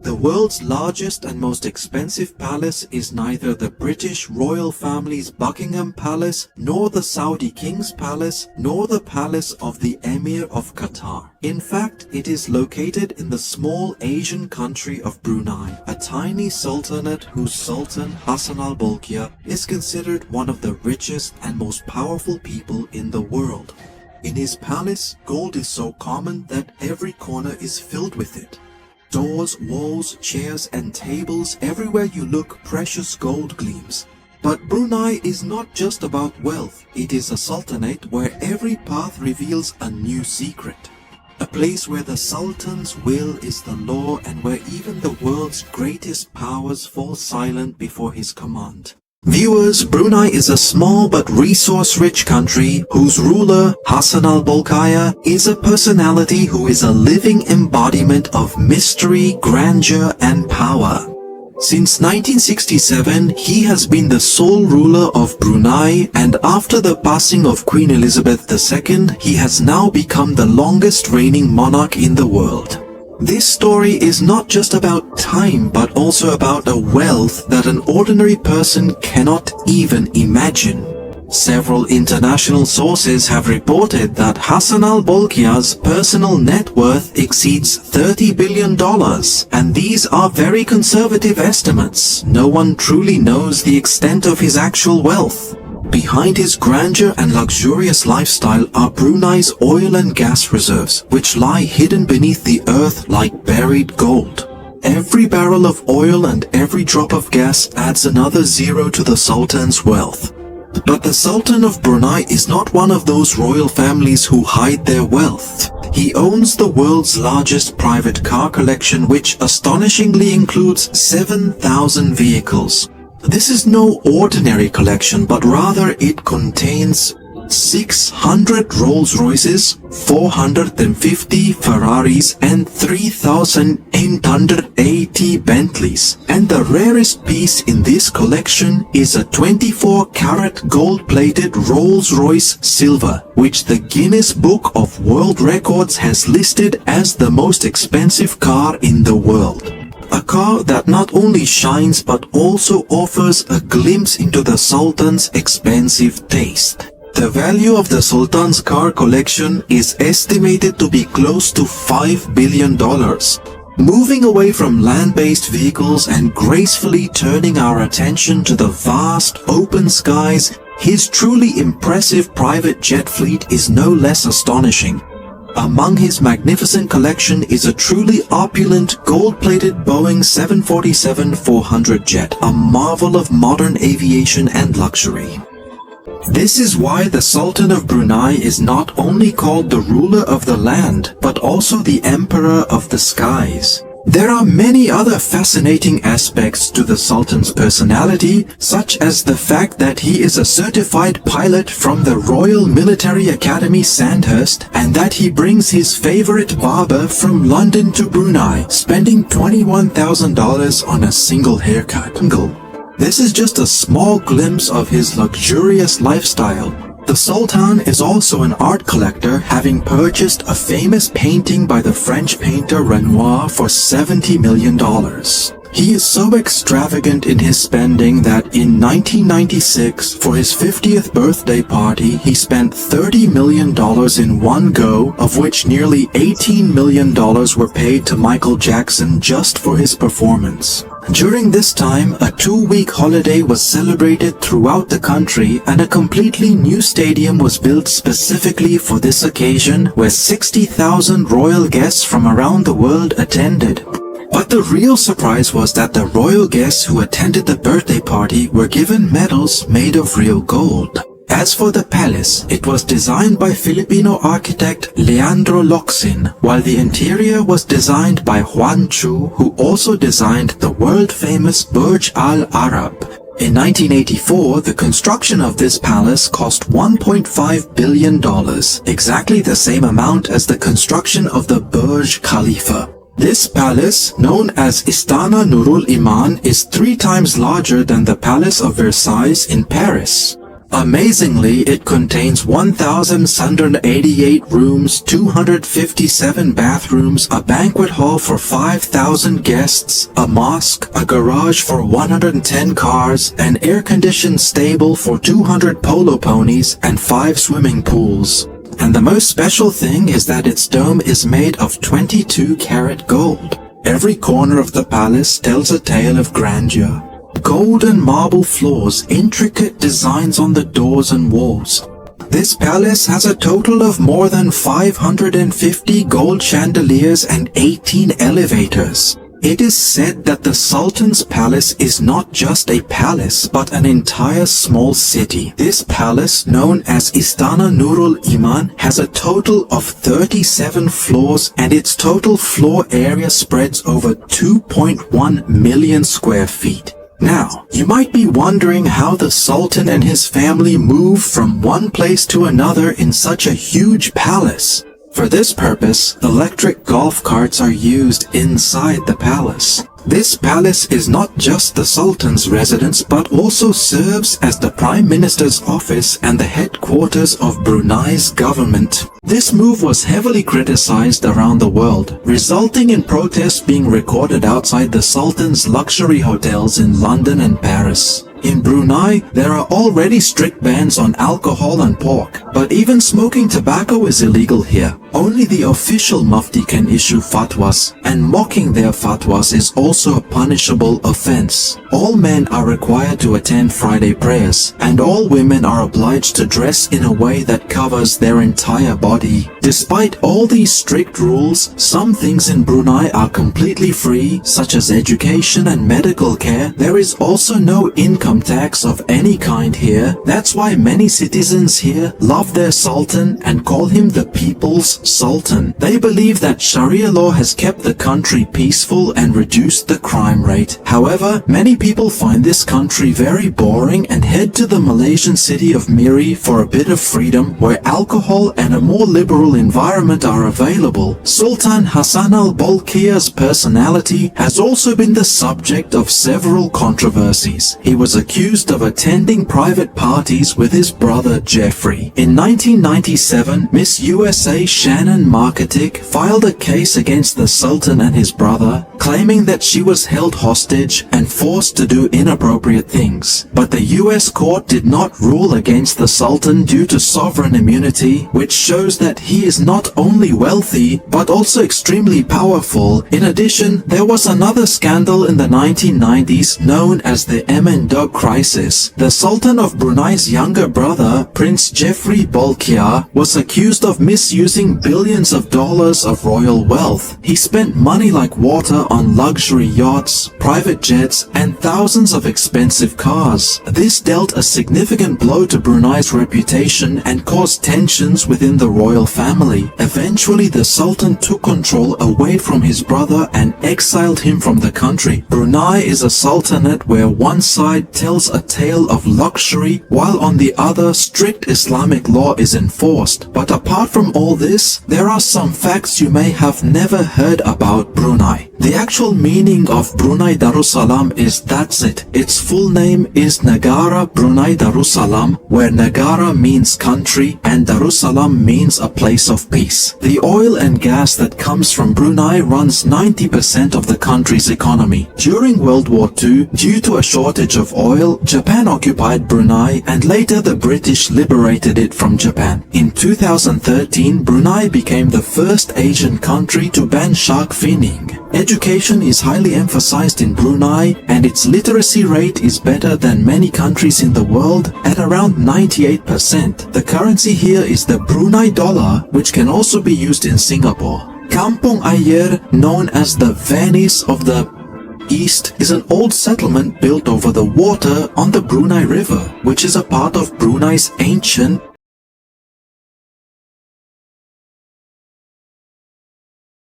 The world's largest and most expensive palace is neither the British royal family's Buckingham Palace, nor the Saudi King's Palace, nor the palace of the Emir of Qatar. In fact, it is located in the small Asian country of Brunei, a tiny sultanate whose Sultan Hassan al-Bolkiah is considered one of the richest and most powerful people in the world. In his palace, gold is so common that every corner is filled with it. Doors, walls, chairs and tables, everywhere you look, precious gold gleams. But Brunei is not just about wealth, it is a sultanate where every path reveals a new secret. A place where the Sultan's will is the law and where even the world's greatest powers fall silent before his command. Viewers, Brunei is a small but resource-rich country whose ruler, Hassan al-Bolkiah, is a personality who is a living embodiment of mystery, grandeur and power. Since 1967, he has been the sole ruler of Brunei, and after the passing of Queen Elizabeth II, he has now become the longest reigning monarch in the world. This story is not just about time, but also about a wealth that an ordinary person cannot even imagine. Several international sources have reported that Hassan al-Bolkiah's personal net worth exceeds $30 billion, and these are very conservative estimates. No one truly knows the extent of his actual wealth. Behind his grandeur and luxurious lifestyle are Brunei's oil and gas reserves, which lie hidden beneath the earth like buried gold. Every barrel of oil and every drop of gas adds another zero to the Sultan's wealth. But the Sultan of Brunei is not one of those royal families who hide their wealth. He owns the world's largest private car collection, which astonishingly includes 7,000 vehicles. This is no ordinary collection, but rather it contains 600 Rolls-Royces, 450 Ferraris and 3,880 Bentleys. And the rarest piece in this collection is a 24-carat gold-plated Rolls-Royce Silver, which the Guinness Book of World Records has listed as the most expensive car in the world. A car that not only shines but also offers a glimpse into the Sultan's expensive taste. The value of the Sultan's car collection is estimated to be close to $5 billion. Moving away from land-based vehicles and gracefully turning our attention to the vast open skies, his truly impressive private jet fleet is no less astonishing. Among his magnificent collection is a truly opulent gold-plated Boeing 747-400 jet, a marvel of modern aviation and luxury. This is why the Sultan of Brunei is not only called the ruler of the land, but also the emperor of the skies. There are many other fascinating aspects to the Sultan's personality, such as the fact that he is a certified pilot from the Royal Military Academy Sandhurst, and that he brings his favorite barber from London to Brunei, spending $21,000 on a single haircut. This is just a small glimpse of his luxurious lifestyle. The Sultan is also an art collector, having purchased a famous painting by the French painter Renoir for $70 million. He is so extravagant in his spending that in 1996, for his 50th birthday party, he spent $30 million in one go, of which nearly $18 million were paid to Michael Jackson just for his performance. During this time, a 2-week holiday was celebrated throughout the country, and a completely new stadium was built specifically for this occasion, where 60,000 royal guests from around the world attended. But the real surprise was that the royal guests who attended the birthday party were given medals made of real gold. As for the palace, it was designed by Filipino architect Leandro Locsin, while the interior was designed by Juan Chu, who also designed the world-famous Burj Al Arab. In 1984, the construction of this palace cost $1.5 billion, exactly the same amount as the construction of the Burj Khalifa. This palace, known as Istana Nurul Iman, is 3 times larger than the Palace of Versailles in Paris. Amazingly, it contains 1,688 rooms, 257 bathrooms, a banquet hall for 5,000 guests, a mosque, a garage for 110 cars, an air-conditioned stable for 200 polo ponies, and 5 swimming pools. And the most special thing is that its dome is made of 22-karat gold. Every corner of the palace tells a tale of grandeur. Golden marble floors, intricate designs on the doors and walls. This palace has a total of more than 550 gold chandeliers and 18 elevators. It is said that the Sultan's palace is not just a palace, but an entire small city. This palace, known as Istana Nurul Iman, has a total of 37 floors, and its total floor area spreads over 2.1 million square feet. Now, you might be wondering how the Sultan and his family move from one place to another in such a huge palace. For this purpose, electric golf carts are used inside the palace. This palace is not just the Sultan's residence, but also serves as the Prime Minister's office and the headquarters of Brunei's government. This move was heavily criticized around the world, resulting in protests being recorded outside the Sultan's luxury hotels in London and Paris. In Brunei, there are already strict bans on alcohol and pork, but even smoking tobacco is illegal here. Only the official mufti can issue fatwas, and mocking their fatwas is also a punishable offense. All men are required to attend Friday prayers, and all women are obliged to dress in a way that covers their entire body. Despite all these strict rules, some things in Brunei are completely free, such as education and medical care. There is also no income tax of any kind here. That's why many citizens here love their Sultan and call him the people's Sultan. They believe that Sharia law has kept the country peaceful and reduced the crime rate. However, many people find this country very boring and head to the Malaysian city of Miri for a bit of freedom, where alcohol and a more liberal environment are available. Sultan Hassan al-Bolkiah's personality has also been the subject of several controversies. He was accused of attending private parties with his brother Jeffrey. In 1997, Miss USA Shannon Marketic filed a case against the Sultan and his brother, claiming that she was held hostage and forced to do inappropriate things. But the US court did not rule against the Sultan due to sovereign immunity, which shows that he is not only wealthy, but also extremely powerful. In addition, there was another scandal in the 1990s known as the Dog crisis. The Sultan of Brunei's younger brother, Prince Jeffrey Bolkiah, was accused of misusing billions of dollars of royal wealth. He spent money like water on luxury yachts, private jets, and thousands of expensive cars. This dealt a significant blow to Brunei's reputation and caused tensions within the royal family. Eventually, the Sultan took control away from his brother and exiled him from the country. Brunei is a sultanate where one side tells a tale of luxury, while on the other, strict Islamic law is enforced. But apart from all this, there are some facts you may have never heard about Brunei. The actual meaning of Brunei Darussalam is that's it. Its full name is Negara Brunei Darussalam, where Negara means country and Darussalam means a place of peace. The oil and gas that comes from Brunei runs 90% of the country's economy. During World War II, due to a shortage of oil, Japan occupied Brunei and later the British liberated it from Japan. In 2013, Brunei became the first Asian country to ban shark finning. Education is highly emphasized in Brunei, and its literacy rate is better than many countries in the world at around 98%. The currency here is the Brunei dollar, which can also be used in Singapore. Kampung Ayer, known as the Venice of the East, is an old settlement built over the water on the Brunei River, which is a part of Brunei's ancient